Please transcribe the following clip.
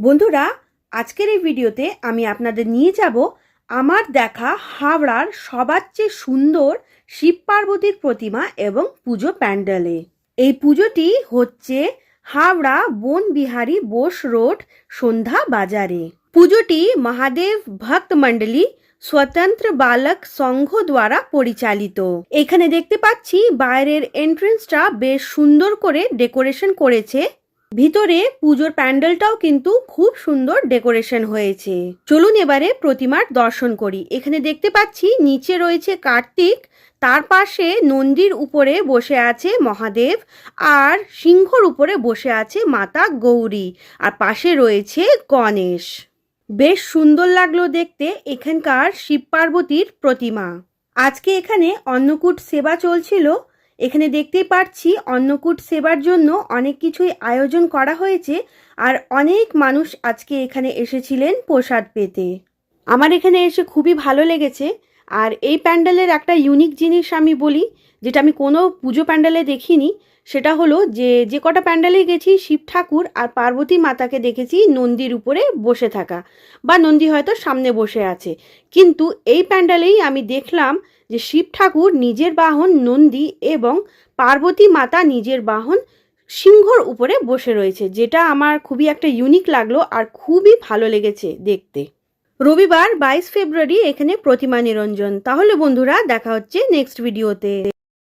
বন্ধুরা, আজকের এই ভিডিওতে আমি আপনাদের নিয়ে যাব আমার দেখা হাওড়ার সবার চেয়ে সুন্দর শিব পার্বতীর প্রতিমা এবং পুজো প্যান্ডেলে। এই পুজোটি হচ্ছে হাওড়া বনবিহারী বোস রোড সন্ধ্যা বাজারে। পুজোটি মহাদেব ভক্ত মণ্ডলী স্বতন্ত্র বালক সংঘ দ্বারা পরিচালিত। এখানে দেখতে পাচ্ছি বাইরের এন্ট্রেন্সটা বেশ সুন্দর করে ডেকোরেশন করেছে। ভিতরে পুজোর প্যান্ডেলটাও কিন্তু খুব সুন্দর ডেকোরেশন হয়েছে। চলুন এবারে প্রতিমার দর্শন করি। এখানে দেখতে পাচ্ছি নিচে রয়েছে কার্তিক, তার পাশে নন্দীর উপরে বসে আছে মহাদেব, আর সিংহর উপরে বসে আছে মাতা গৌরী, আর পাশে রয়েছে গণেশ। বেশ সুন্দর লাগলো দেখতে এখানকার শিব পার্বতীর প্রতিমা। আজকে এখানে অন্নকূট সেবা চলছিল। এখানে দেখতেই পাচ্ছি অন্নকূট সেবার জন্য অনেক কিছুই আয়োজন করা হয়েছে, আর অনেক মানুষ আজকে এখানে এসেছিলেন প্রসাদ পেতে। আমার এখানে এসে খুবই ভালো লেগেছে। আর এই প্যান্ডেলের একটা ইউনিক জিনিস আমি বলি, যেটা আমি কোনো পুজো প্যান্ডেলে দেখিনি, সেটা হলো যে কটা প্যান্ডেলে গেছি শিব ঠাকুর আর পার্বতী মাতাকে দেখেছি নন্দীর উপরে বসে থাকা, বা নন্দী হয়তো সামনে বসে আছে। কিন্তু এই প্যান্ডেলেই আমি দেখলাম যে শিব ঠাকুর নিজের বাহন নন্দী এবং পার্বতী মাতা নিজের বাহন সিংহর উপরে বসে রয়েছে, যেটা আমার খুবই একটা ইউনিক লাগলো আর খুবই ভালো লেগেছে দেখতে। রবিবার 22 ফেব্রুয়ারি এখানে প্রতিমা নিরঞ্জন। তাহলে বন্ধুরা, দেখা হচ্ছে নেক্সট ভিডিওতে।